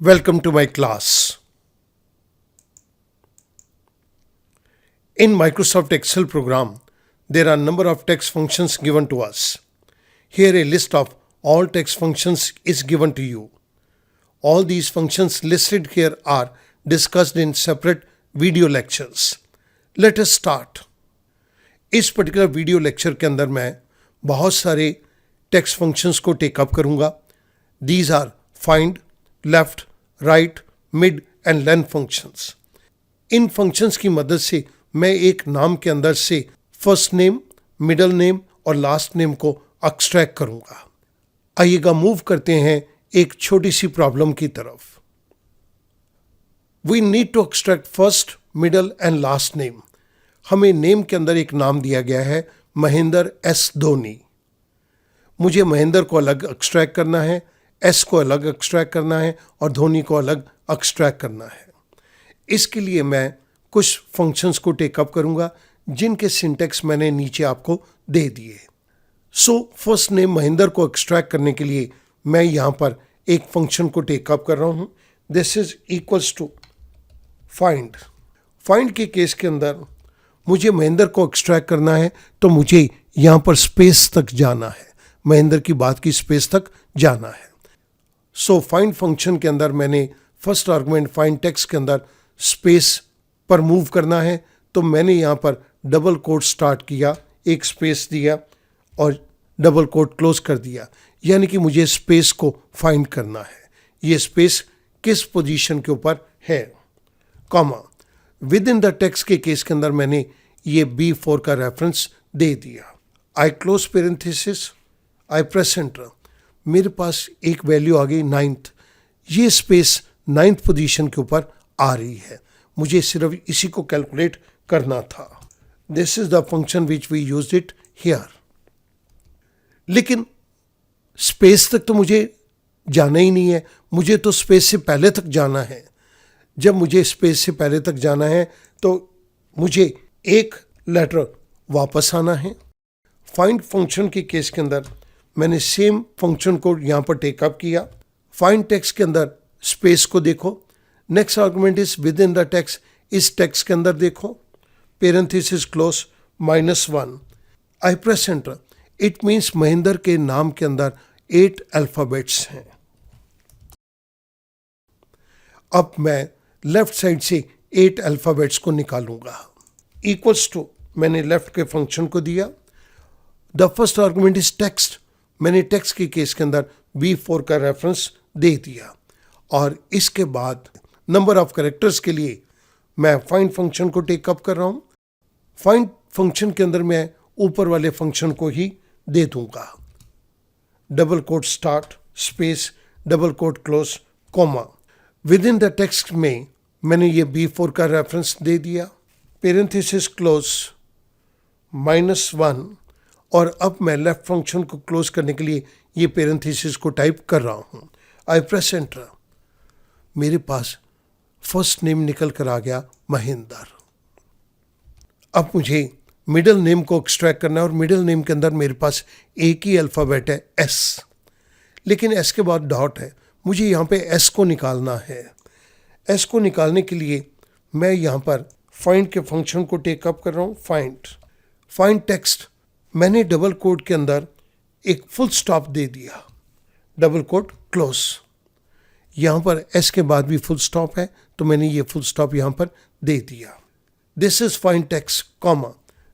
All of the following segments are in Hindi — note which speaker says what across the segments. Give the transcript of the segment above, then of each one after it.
Speaker 1: Welcome to my class. In Microsoft Excel program, there are a number of text functions given to us. Here a list of all text functions is given to you. All these functions listed here are discussed in separate video lectures. Let us start. इस पर्टिकुलर वीडियो लेक्चर के अंदर मैं बहुत सारे टेक्स्ट फंक्शंस को टेकअप करूंगा. These are find, left, right, mid and len functions. In functions की मदद से मैं एक नाम के अंदर से फर्स्ट नेम, मिडल नेम और लास्ट नेम को एक्सट्रैक्ट करूंगा. आइएगा मूव करते हैं एक छोटी सी प्रॉब्लम की तरफ. We need to extract first, middle and last name. हमें नेम के अंदर एक नाम दिया गया है महेंद्र एस धोनी. मुझे महेंद्र को अलग एक्सट्रैक्ट करना है, एस को अलग एक्सट्रैक्ट करना है और धोनी को अलग एक्सट्रैक्ट करना है. इसके लिए मैं कुछ फंक्शंस को टेकअप करूंगा जिनके सिंटेक्स मैंने नीचे आपको दे दिए. सो फर्स्ट नेम महेंद्र को एक्सट्रैक्ट करने के लिए मैं यहाँ पर एक फंक्शन को टेकअप कर रहा हूँ. This is equals to find. Find के केस के अंदर मुझे महेंद्र को एक्सट्रैक्ट करना है तो मुझे यहाँ पर स्पेस तक जाना है, महेंद्र की बात की स्पेस तक जाना है. सो फाइंड फंक्शन के अंदर मैंने फर्स्ट आर्गुमेंट फाइंड टेक्स्ट के अंदर स्पेस पर मूव करना है तो मैंने यहाँ पर डबल कोट स्टार्ट किया, एक स्पेस दिया और डबल कोट क्लोज कर दिया. यानी कि मुझे स्पेस को फाइंड करना है. ये स्पेस किस पोजीशन के ऊपर है, comma. Within the text के केस के अंदर मैंने ये B4 का रेफरेंस दे दिया. आई क्लोज पेरेंथेसिस, आई प्रेस एंटर. मेरे पास एक वैल्यू आ गई 9th. ये स्पेस 9th पोजीशन के ऊपर आ रही है. मुझे सिर्फ इसी को कैलकुलेट करना था. This is the function which we used it here. लेकिन स्पेस तक तो मुझे जाना ही नहीं है, मुझे तो स्पेस से पहले तक जाना है. जब मुझे स्पेस से पहले तक जाना है तो मुझे एक लेटर वापस आना है. फाइंड फंक्शन के केस के अंदर मैंने सेम फंक्शन को यहाँ पर टेकअप किया. फाइंड टेक्स्ट के अंदर स्पेस को देखो. Next argument is with in the text. इस टेक्स्ट के अंदर देखो parenthesis close -1. I press enter. It means Mahendra के नाम के अंदर 8 अल्फाबेट्स हैं. अब मैं लेफ्ट साइड से 8 अल्फाबेट्स को निकालूंगा. इक्वल्स टू मैंने लेफ्ट के फंक्शन को दिया. The first argument is text. मैंने टेक्स्ट के केस के अंदर B4 का रेफरेंस दे दिया और इसके बाद नंबर ऑफ कैरेक्टर्स के लिए मैं फाइंड फंक्शन को टेकअप कर रहा हूं. फाइंड फंक्शन के अंदर मैं ऊपर वाले फंक्शन को ही दे दूंगा. Double quote start, space, double quote close, comma. Within the text में मैंने ये B4 का रेफरेंस दे दिया. पेरेंथेसिस क्लोज -1 और अब मैं लेफ्ट फंक्शन को क्लोज करने के लिए ये पेरेंथेसिस को टाइप कर रहा हूँ. आई प्रेस एंटर. मेरे पास फर्स्ट नेम निकल कर आ गया महेंद्र. अब मुझे मिडिल नेम को एक्सट्रैक्ट करना है और मिडिल नेम के अंदर मेरे पास एक ही अल्फ़ाबेट है S. लेकिन S के बाद डॉट है. मुझे यहाँ पे S को निकालना है. S को निकालने के लिए मैं यहाँ पर फाइंड के फंक्शन को टेकअप कर रहा हूँ. Find text. मैंने डबल कोट के अंदर एक फुल स्टॉप दे दिया. Double quote close. यहाँ पर S के बाद भी फुल स्टॉप है तो मैंने ये फुल स्टॉप यहाँ पर दे दिया. This is find text, comma.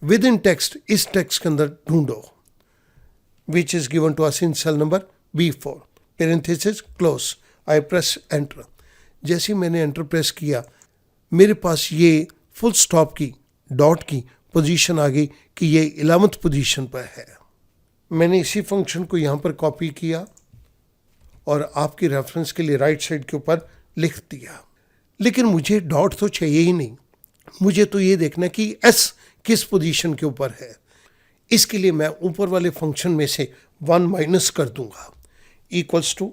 Speaker 1: Within text, इस टेक्स्ट के अंदर ढूंढो which is given to us in cell number B4. Parenthesis close. I press enter. जैसे मैंने एंटर प्रेस किया मेरे पास ये फुल स्टॉप की डॉट की पोजीशन आ गई कि ये 11th पोजीशन पर है. मैंने इसी फंक्शन को यहाँ पर कॉपी किया और आपकी रेफरेंस के लिए राइट साइड के ऊपर लिख दिया. लेकिन मुझे डॉट तो चाहिए ही नहीं, मुझे तो ये देखना कि S किस पोजीशन के ऊपर है. इसके लिए मैं ऊपर वाले फंक्शन में से 1 माइनस कर दूंगा. Equals to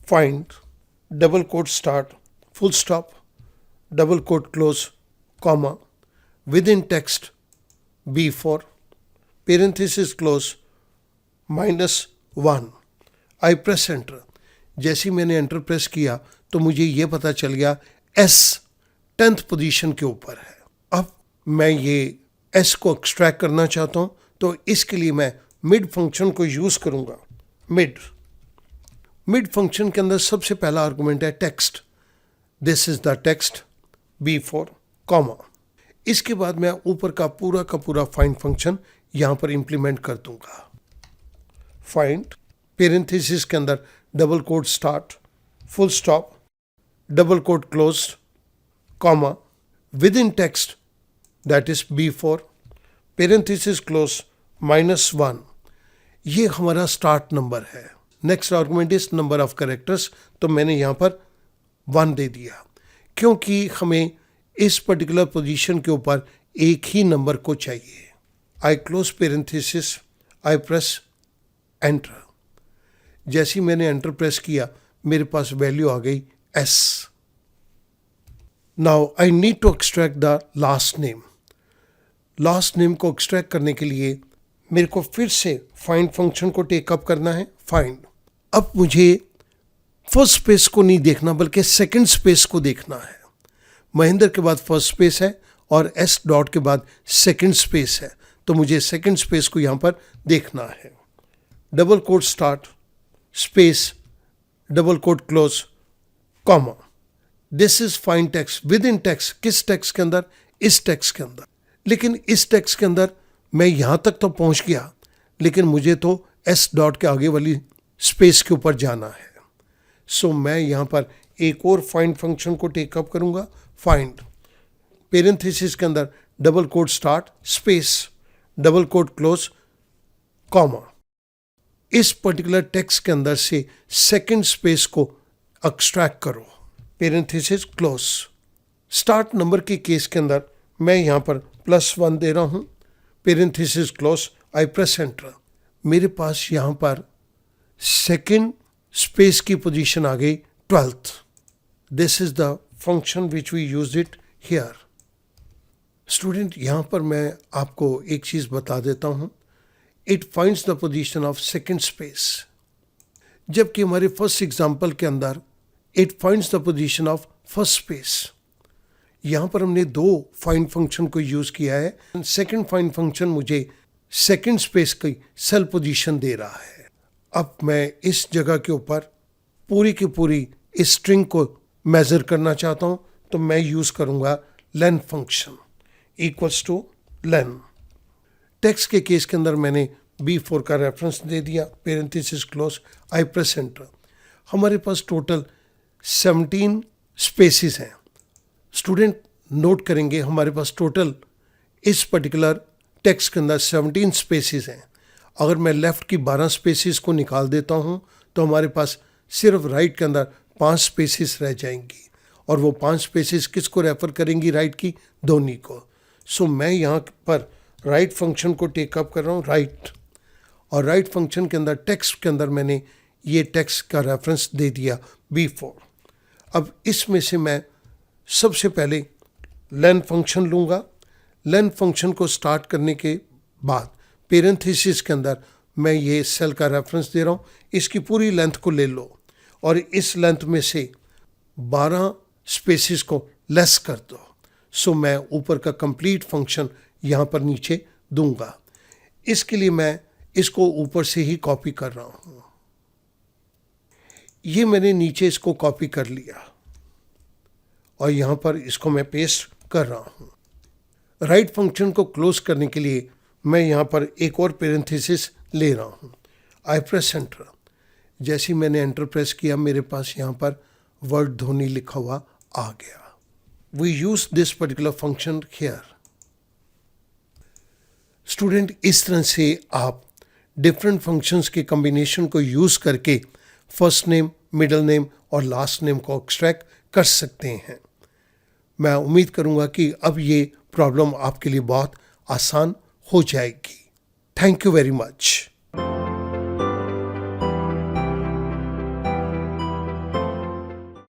Speaker 1: find, double quote start, full stop, double quote close, comma. Within text B4, parenthesis close -1. I press enter. जैसे ही मैंने एंटर प्रेस किया तो मुझे ये पता चल गया S 10th पोजीशन के ऊपर है। अब मैं ये S को एक्सट्रैक्ट करना चाहता हूँ, तो इसके लिए मैं मिड फंक्शन को यूज़ करूँगा। मिड फंक्शन के अंदर सबसे पहला आर्गुमेंट है text. This is the text B4, comma. इसके बाद मैं ऊपर का पूरा फाइंड फंक्शन यहाँ पर इंप्लीमेंट कर दूंगा। फाइंड पेरेंथेसिस के अंदर double quote start, full stop, double quote closed, comma, within text that is B4, parenthesis close -1। ये हमारा स्टार्ट नंबर है। Next argument is number of characters, तो मैंने यहाँ पर 1 दे दिया क्योंकि हमें इस पर्टिकुलर पोजीशन के ऊपर एक ही नंबर को चाहिए। आई क्लोज पेरेंथेसिस, आई प्रेस एंटर। जैसे ही मैंने एंटर प्रेस किया मेरे पास वैल्यू आ गई S। Now I need to extract the last name. Last name को एक्सट्रैक्ट करने के लिए मेरे को फिर से फाइंड फंक्शन को टेकअप करना है। फाइंड, अब मुझे फर्स्ट स्पेस को नहीं देखना बल्कि सेकंड स्पेस को देखना है। महेंद्र के बाद फर्स्ट स्पेस है और S डॉट के बाद सेकंड स्पेस है, तो मुझे सेकंड स्पेस को यहाँ पर देखना है। Double quote start, space, double quote close, comma. This is find text within text. किस टेक्स्ट के अंदर? इस टेक्स्ट के अंदर। लेकिन इस टेक्स्ट के अंदर मैं यहाँ तक तो पहुँच गया, लेकिन मुझे तो S डॉट के आगे वाली स्पेस के ऊपर जाना है। सो मैं यहाँ पर एक और फाइंड फंक्शन को टेकअप करूँगा। फाइंड पेरेंथेसिस के अंदर double quote start, space, double quote close, comma. इस पर्टिकुलर टेक्स्ट के अंदर से सेकंड स्पेस को एक्सट्रैक्ट करो, पेरेंथेसिस क्लोज। स्टार्ट नंबर के केस के अंदर मैं यहाँ पर +1 दे रहा हूँ, parenthesis close, I press enter. मेरे पास यहाँ पर सेकंड स्पेस की पोजीशन आ गई 12th। This is the function which we use it here. Student, यहाँ पर मैं आपको एक चीज़ बता देता हूँ। It finds the position of second space, जबकि हमारे फर्स्ट एग्जाम्पल के अंदर it finds the position of first space. यहाँ पर हमने 2 फाइंड फंक्शन को यूज़ किया है। सेकंड फाइंड फंक्शन मुझे सेकंड स्पेस की सेल पोजीशन दे रहा है। अब मैं इस जगह के ऊपर पूरी की पूरी इस स्ट्रिंग को मेज़र करना चाहता हूँ, तो मैं यूज़ करूँगा len function equals two lane. Text के केस के अंदर मैंने B4 का रेफरेंस दे दिया, parenthesis close, I press enter. हमारे पास टोटल 17 स्पेसिस हैं। स्टूडेंट नोट करेंगे हमारे पास टोटल इस पर्टिकुलर टेक्स्ट के अंदर 17 स्पेसिस हैं। अगर मैं लेफ़्ट की 12 स्पेसिस को निकाल देता हूँ तो हमारे पास सिर्फ राइट के अंदर 5 स्पेसिस रह जाएंगी, और वो 5 स्पेसिस किसको रेफ़र करेंगी? राइट की दोनों को। सो मैं यहाँ पर राइट फंक्शन को टेकअप कर रहा हूँ, राइट, और राइट फंक्शन के अंदर टेक्स्ट के अंदर मैंने ये टेक्स्ट का रेफरेंस दे दिया B4। अब इसमें से मैं सबसे पहले लेन फंक्शन लूँगा। लेन फंक्शन को स्टार्ट करने के बाद पेरेंथेसिस के अंदर मैं ये सेल का रेफरेंस दे रहा हूँ, इसकी पूरी लेंथ को ले लो और इस लेंथ में से 12 स्पेसिस को लेस कर दो। सो मैं ऊपर का कंप्लीट फंक्शन यहाँ पर नीचे दूंगा। इसके लिए मैं इसको ऊपर से ही कॉपी कर रहा हूँ। ये मैंने नीचे इसको कॉपी कर लिया और यहाँ पर इसको मैं पेस्ट कर रहा हूँ। राइट फंक्शन को क्लोज करने के लिए मैं यहाँ पर एक और पेरेंथेसिस ले रहा हूँ, आई प्रेस एंटर। जैसे ही मैंने एंटर प्रेस किया मेरे पास यहाँ पर वर्ड धोनी लिखा हुआ आ गया। We use this particular function here. Student, इस तरह से आप डिफरेंट फंक्शंस के कॉम्बिनेशन को यूज़ करके फर्स्ट नेम, मिडिल नेम और लास्ट नेम को एक्सट्रैक्ट कर सकते हैं। मैं उम्मीद करूंगा कि अब ये प्रॉब्लम आपके लिए बहुत आसान हो जाएगी। Thank you very much.